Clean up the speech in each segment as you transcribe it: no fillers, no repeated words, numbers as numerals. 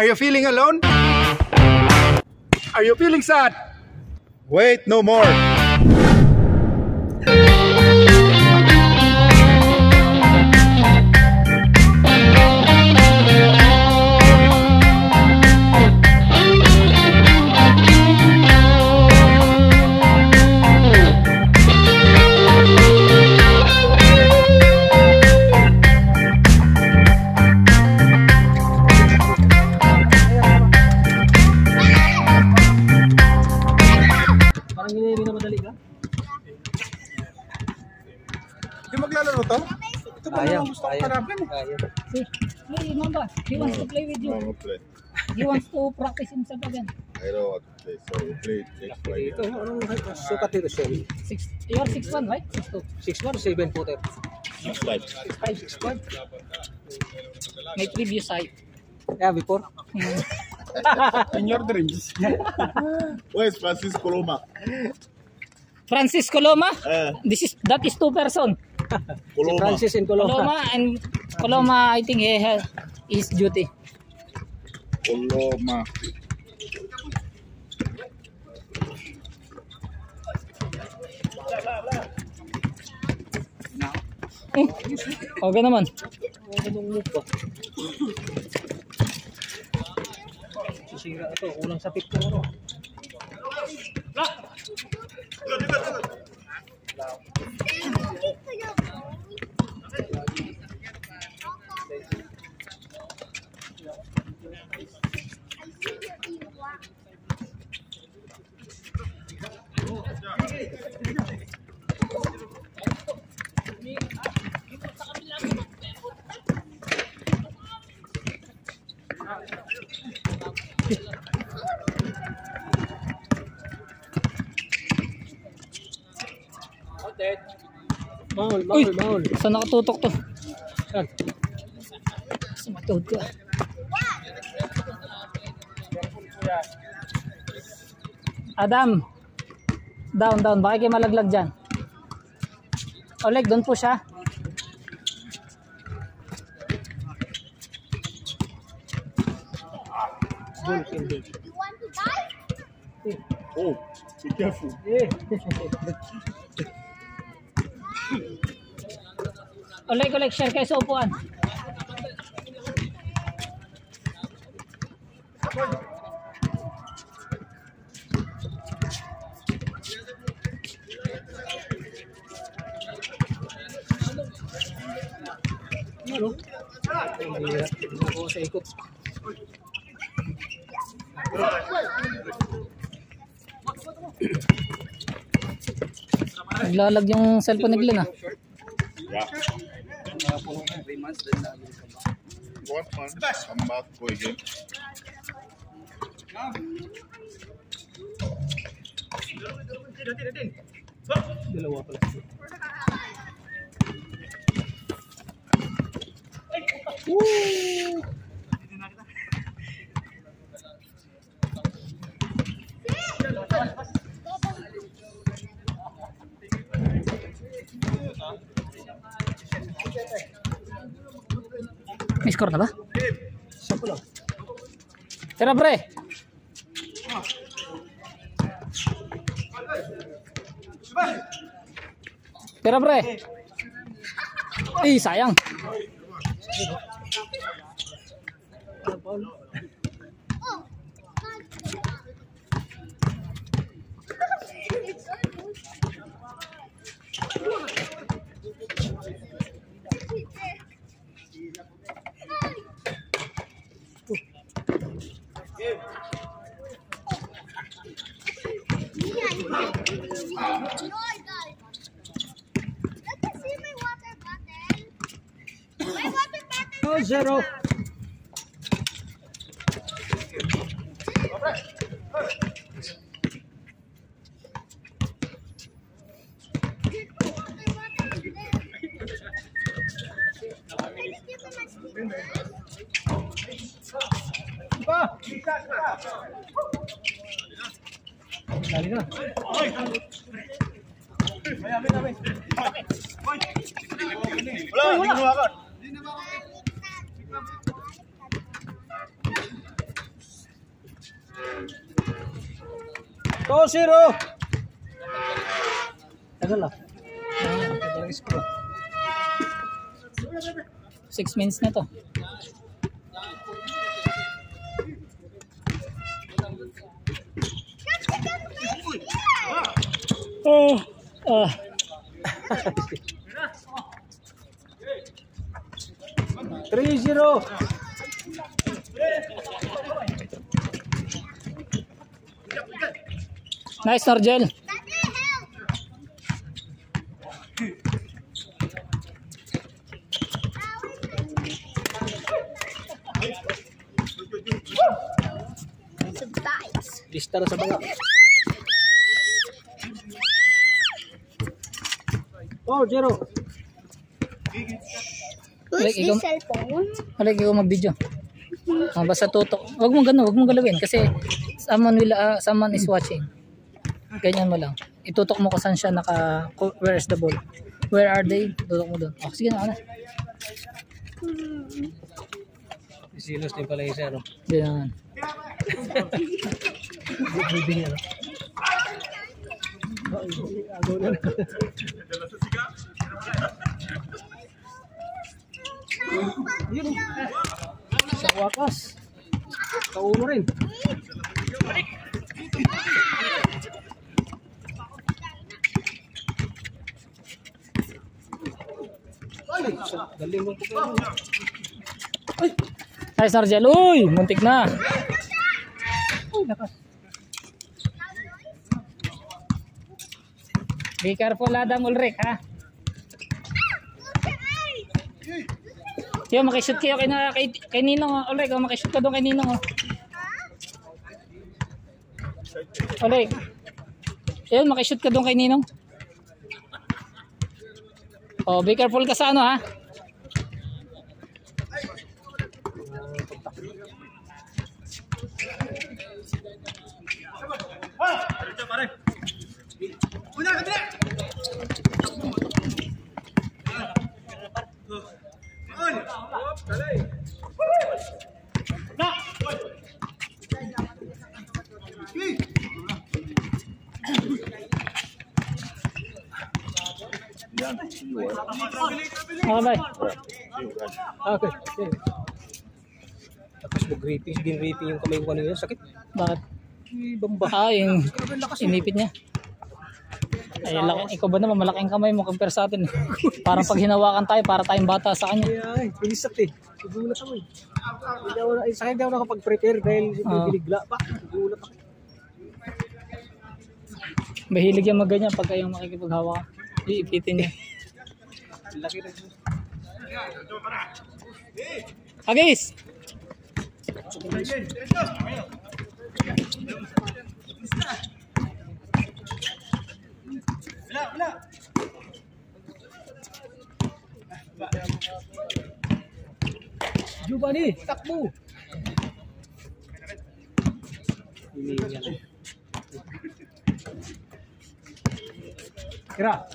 Are you feeling alone? Are you feeling sad? Wait no more. Maglalaro to? Ito ba naman gusto kong harapin eh? Hey, Mamba, he wants to play with you. He wants to practice himself again. I don't want to play, so we play next Friday. Ito, anong sukat dito siya? You're 6'1", right? 6'2". 6'1", 7-footer. 6'5". 6'5". My previous height. Yeah, before. In your dreams. Where's Francisco Loma? Francisco Loma? That is 2 person. Si Francis and Coloma. Coloma, I think he has his duty. Coloma. Okay naman. Sisira ito, ulang sa picture. Mahol. Saan nakatutok to? Saan? Sa matod ko. Adam. Down. Baka kayo malaglag dyan. Oleg, doon po siya. You want to die? Oh, be careful. Oleg, share kayo sa upuan. Sa ikot. Naglalag yung cellphone ni Glenn ah. Yeah. 3 months then What fun? Come back, go again. dalawa pala. May score na ba? Sampo lang. Tira pre. Tira pre. Sayang. Oh, 0. Dali na. Wala, hindi ginawa ka. 2-0. Tagal lang. 6 minutes na to. Oh, 3-0. Nice, Norgel. Lista na sa banga. Oh, 0. Who's this cellphone? Alek, ikaw mag-video. Basta tutok. Wag mong galawin kasi someone is watching. Ganyan mo lang. Itutok mo kung saan siya where is the ball? Where are they? Tutok mo doon. Oh, sige na. Silos din pala yung 0. Ganyan. Breathing yan. Agaw na. Yun. Sa wakas. Kauno rin. Galing mo ito kayo. Nice, Norgel. Uy, muntik na. Uy, lakas. Be careful, Adam Ulrich, ha? Yo, makishoot kayo kay Ninong, Ulrich. Makishoot ka doon kay Ninong. Ulrich. Yun, makishoot ka doon kay Ninong. Oh, be careful ka sa ano, ha? Okay. Okay. Tapos mag-raping, din-raping yung kamay ko kanina. Sakit. Bakit? Bamba. Yung inipit niya. Ay, ikaw ba naman malaking kamay mo compare sa atin. Parang pag hinawakan tayo, para tayong bata sa kanya. Ay, bilisat eh. Nagulat ako eh. Sa akin hindi ako nakapag-prepare dahil binigla pa. Nagulat ako. Mahilig yan magganyan pag kayong makikipaghawa. Iipitin niya. Laki rin. Agis! Giovanni, takbo! Kira!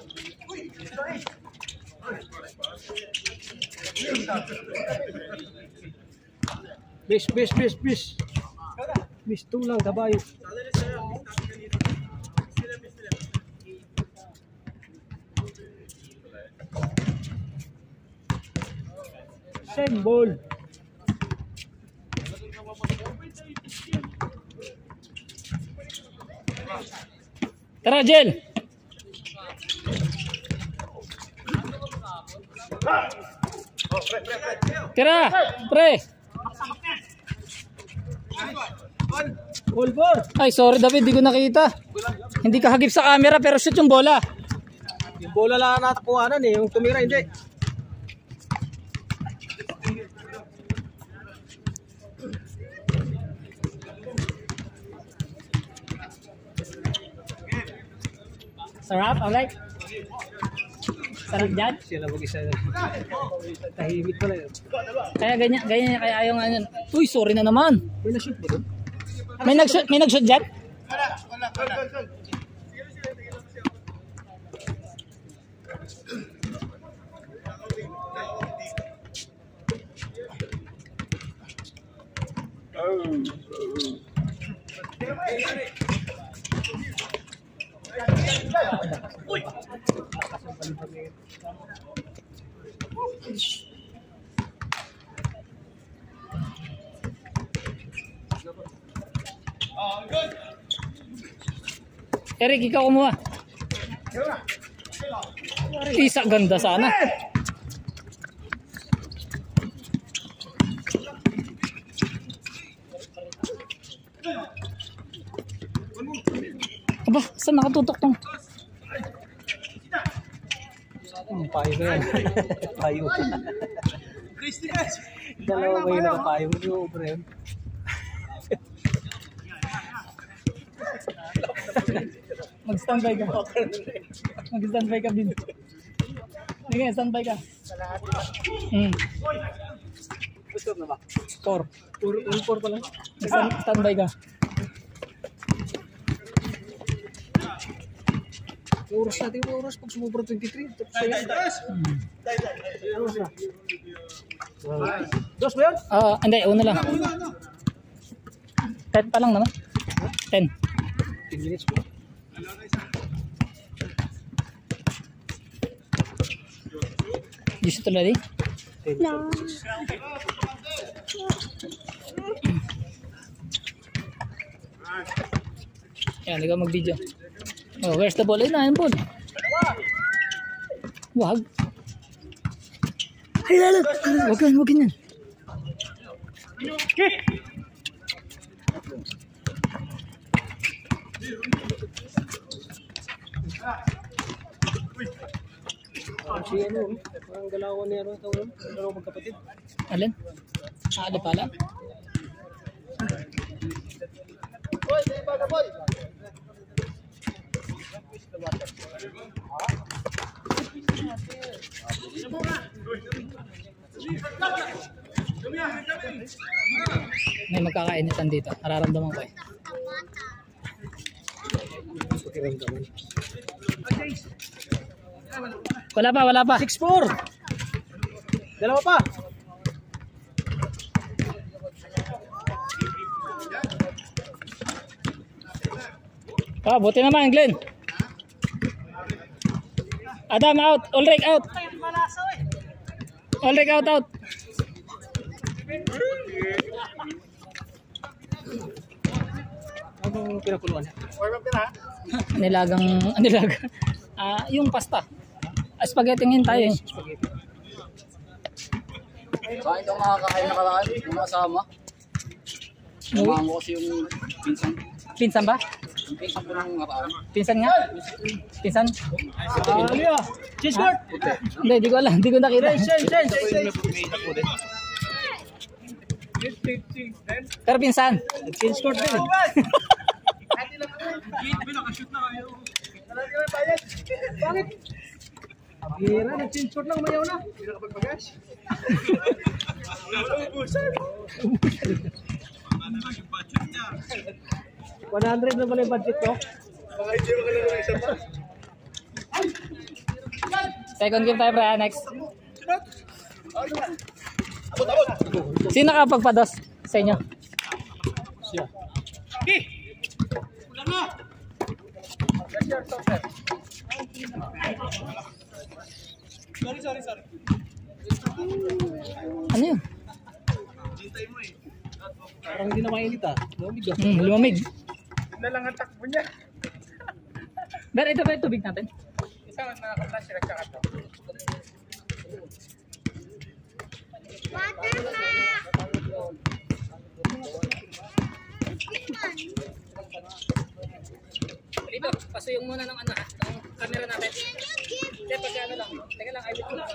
Bis. Bis, tulang, kabayo. Same ball. Tara, Jel! Tira! Pre! Ball four. Ay, sorry David, di ko nakita. Hindi ka hagip sa camera pero shoot yung bola. Yung bola lang natakuhanan eh, yung tumira hindi. Sarap, alright? Sarap dyan? Sila mag-isa na. Tahimik pala yun. Kaya ganyan kaya ayaw nga yun. Uy, sorry na naman. May na-shoot ba doon? May nag-shoot dyan? Eric, ikaw kumuha. Isa ganda sana. Aba, saan nakatutok tong? Payo na yan. Payo. Dalawa kayo nakapayo. Hindi mo ubra yun. Mag-standby ka. Mag-standby ka din. Sige, standby ka. Gusto na ba? 4. 4 pa lang. Standby ka. Oras natin yung oras pag sumubra 23. Oras na. Dos ba yun? Hindi, una lang. 10 pa lang naman. 10. 10 minutes po. You shoot already? No. Yan, ikaw mag-video. Oh, where's the ball? Ayun na, yung ball. Wag. Ay, lalo. Wag yan. Si ano, parang galawan niya rin. Dalawa magkapatid. Alin? Ada pala. May magkakainitan dito. Nararamdaman ko eh. Wala pa. 6-4. Dalawa pa. Buti naman, Glenn. Adam out. Ulrich out. Ulrich out. Anong pinakuluan? Nilagang. Yung pasta. Spaghetti ngayon tayo eh. Bakit yung makakain na kalaan? Yung kasama? Sumama ko kasi yung pinsan. Pinsan ba? Yung pinsan ko nang nakaraan. Pinsan nga? Pinsan? Change court. Hindi, di ko alam. Di ko nakita. Change. Pero pinsan. Change court din. Bakit? Hira, nag-change court lang, umayaw na. Hindi na kapag-pagas. 100 na pala yung budget ko. Second game tayo, pre. Next. Sino nakapagpados sa inyo? Siya. Sorry. Ano yun? Parang hindi na mainit ah. Lumamig ah. Lumamig. Na lang ang takbo niya. Pero ito ba yung tubig natin? Isang nakakaplas siya tsaka to. Dito, pasuyong muna ng ano, ng camera natin. Hindi, pag ano lang. Teka lang, I will lang.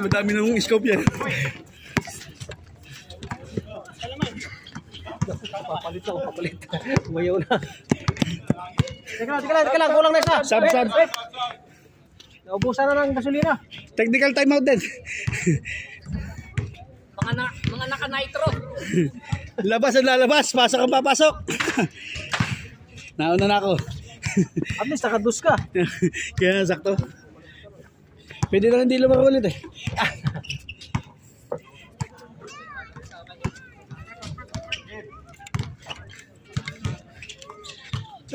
Madami nung scope yan. Papalit. Umayaw na. Teka lang. Kulang na isa. Sab. Naubusan na ng gasolina. Technical timeout din. Mga naka-nitro. Labas at lalabas. Pasok ang papasok. Nauna na ako. At least nakadus ka. Kaya sakto. Pwede na hindi lumaro ulit eh.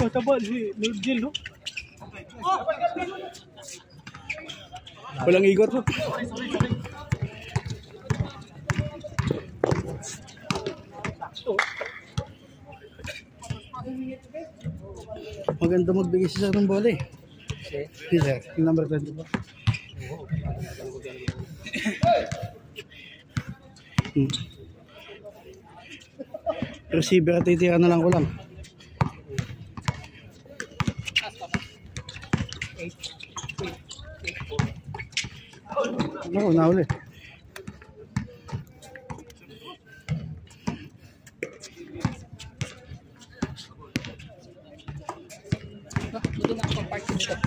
Oh, taba si Nigel, no? Walang ikot. Maganda magbigay siya ng bola eh. Si sir, yung number 20 po. Receiver at titira na lang ko lang. Ako, nahuli. Dito na ako park dito.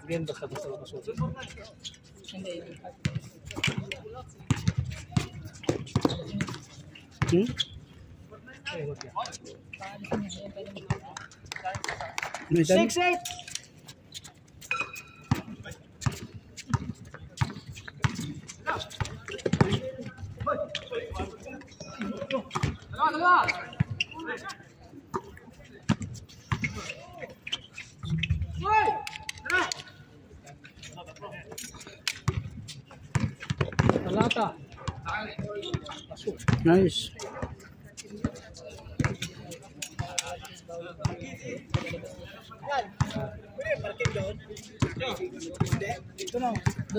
Again, basta-basta ako susunod. Hindi. May dami? 6-8! Talata. Nice.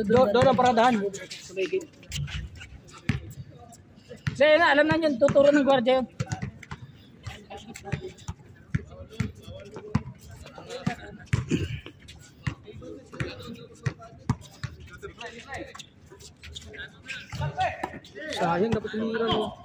Doon ang paradahan. Sige na, alam na yun. Tuturo ng gwardiya yun. Sayang, dapat tumira, no?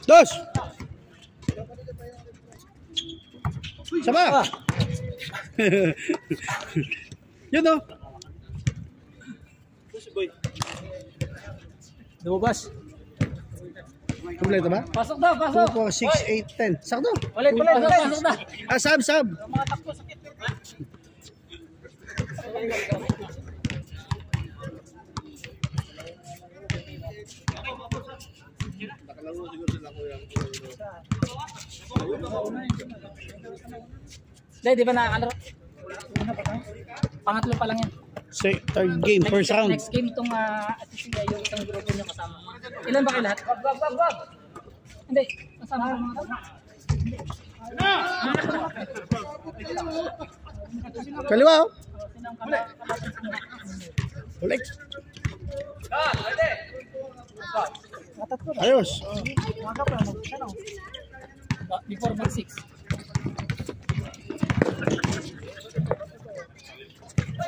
Dos! Sama! Yun o. Lumabas. Kompleto ba? Pasok daw, pasok. 2, 4, 6, 8, 10. Sakto. Ulit. Pasok na. Ah, sab. Hindi, di ba nakakalaro? Pangatlo pa lang yan. Third game, first round. Next game itong yung isang grupo nyo kasama. Ilan ba kayo lahat? Wag. Hindi, kasama ko mga tao. Kaliwa oh. Ulit. Ayos. Before mag 6.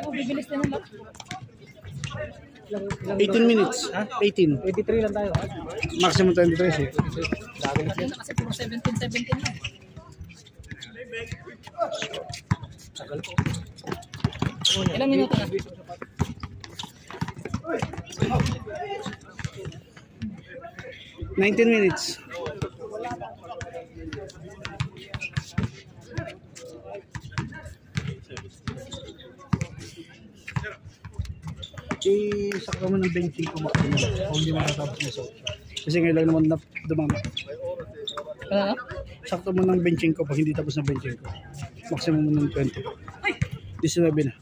Bibilis na naman. 18 minutes. 18. 23 lang tayo. Maximum 23 eh. Kasi puro 17 na. Ilang minuto na? 19 minutes. Sakto mo ng benching ko maximum kung hindi makatapos na sa 8. Kasi ngayon lang naman na dumami. Sakto mo ng benching ko pag hindi tapos na benching ko. Maximum mo ng 20. 19 na.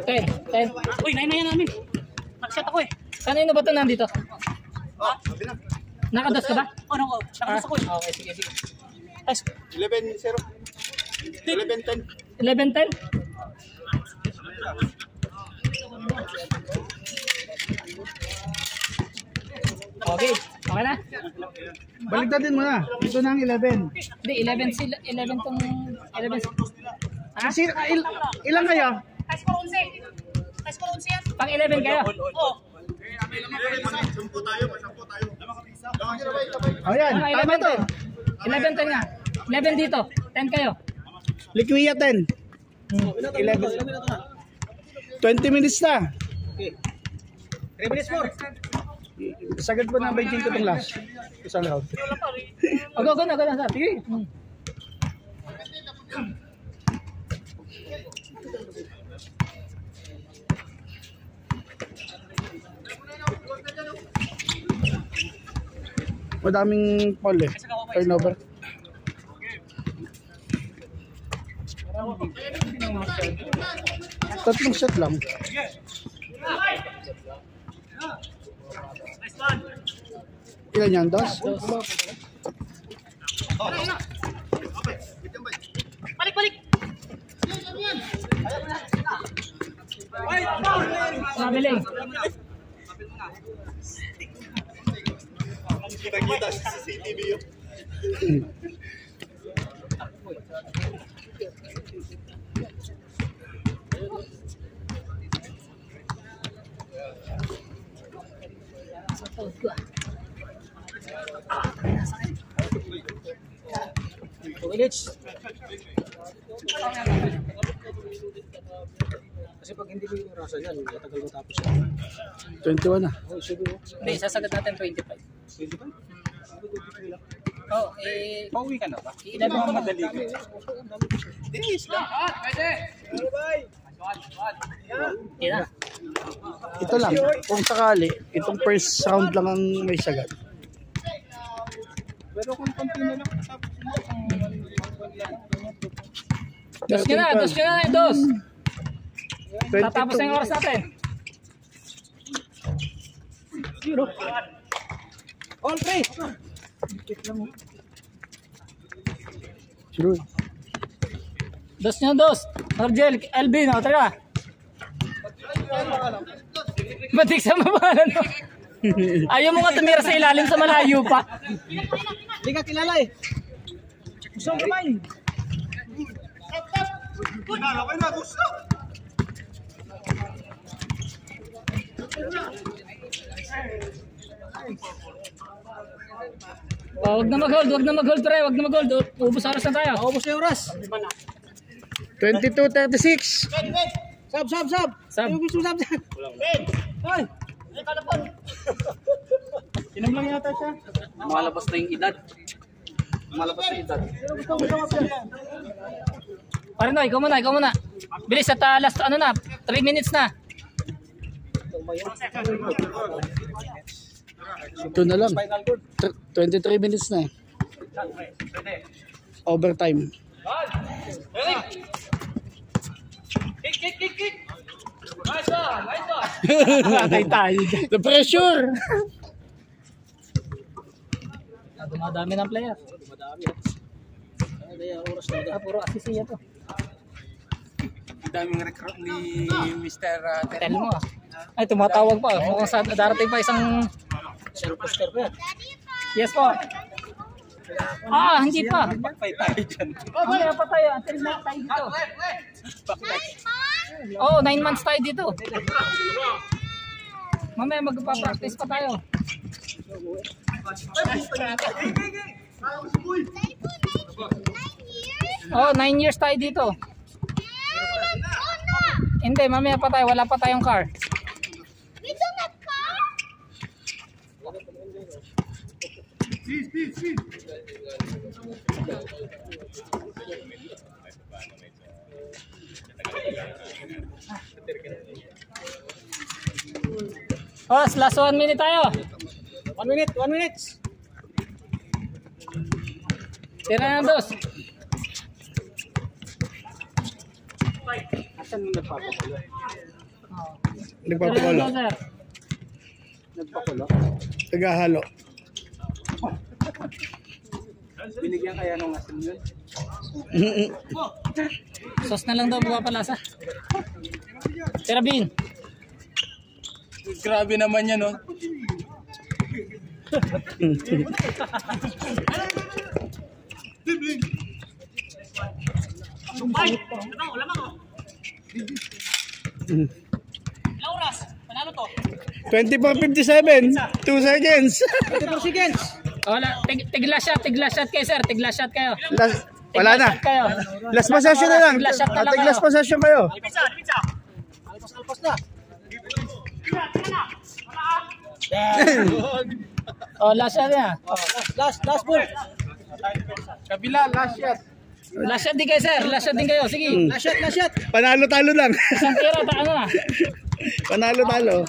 Ten. Uy, 9 na yan namin. Nag-shot ako eh. Kanino ba ito nandito? Nakadas ka ba? Oo, nakadas ako eh. Okay, sige. 11-0. 11-10. 11-10? Okay. Okay na? Baligtadin mo na. Ito na ang 11. Hindi, 11 sila. 11 tong... 11 ha? Ilan kayo? Pang 11 kayo? Ayan, tama to. 11 nga. 11 dito. 10 kayo. Liquia 10. 11. 20 minutes na. Okay. 3 minutes more. Sagad po na 25 itong last. Isang round. Go na, sir. Sige. Madaming ball eh. Turnover. Tatlong shot lang. Ilan yan? Dos? Mabiling. Kita-kita sa CCTV yun. Sa taod ko. 2 minutes. Kasi pag hindi mo yung rasa niyan, matagal matapos yan. 21 na. Oh, sige mo. Hindi, sasagad natin 25. 25? Oh, Pauwi ka na ba? 11 mo madali ka. Yan. Ito lang. Kung sakali, itong first round lang ang may sagad. Pero kung konti na lang, Dos nyo na, dos. 22. Tatapos na yung oras natin. all three. Sure. Dos nyo, dos. Argel, Alvin, o, tara. Batik sa mabalan, no? Ayaw mo nga tumira sa ilalim sa malayo pa. Hindi ka kilala eh. Gusto mo kumain. Oh, wag na mag-hold, pre, wag na mag-hold. Ubus oras na tayo. Ubus na yung oras. 22:36. Sab. Sab. Yung gusto sab. Hoy. Inom lang yata siya. Malabas na yung edad. Malabas na yung edad. Pare no, ikaw muna. Bilis at last, 3 minutes na. Ito na lang. 23 minutes na eh. Overtime. Kick. Nice one. Patay tayo. The pressure! Dumadami ng player. Puro assist siya to. Daming recruit ni Mr. Tell mo ah. Ay, tumatawag pa. Mukhang sa darating pa isang... Poster pa yan. Yes po. Hindi pa. Pagpay tayo dyan. Mamaya pa tayo. Until na tayo dito. 9 months tayo dito. Mamaya magpa-practice pa tayo. 9 years tayo dito. Hindi, mamaya pa tayo. Wala pa tayong car. We don't have car? Last 1 minute tayo. 1 minute. Tira na dos. Asan yung nagpapakulo? Nagpapakolo. Sir. Nagpakulo? Tagahalo. Binigyan kaya ng asin yun? Sauce na lang daw magpapalasa. Tira Bin. Grabe naman yan, no? Lauras, panalo to. 24:57. 2 seconds. 24 seconds. Wala, tigla shot kayo sir, tigla shot kayo. Wala na. Shot kayo. Last possession na lang. Last shot na lang Ating kayo. last possession kayo. Alpas na. Oh, last shot na. Last ball. Kabila, last shot. Last shot din kayo sir, last shot din kayo. Sige. Last shot. Panalo-talo lang. Isang tira, ano na. Panalo-talo.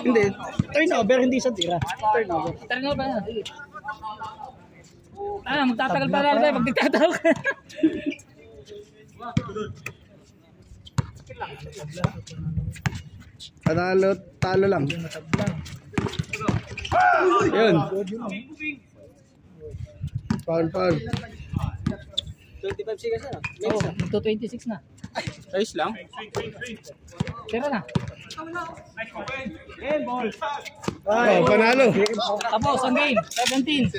Hindi. Turnover, hindi sa tira. Turnover. Tara na ba? Magtatagal pa lang tayo pag nagtatawag ka. Panalo-talo lang. Yun. Foul. 25 seconds na. Oo, 2:26 na. Ayos lang. Tira na. Oh, panalo. Tapos ang game, 17.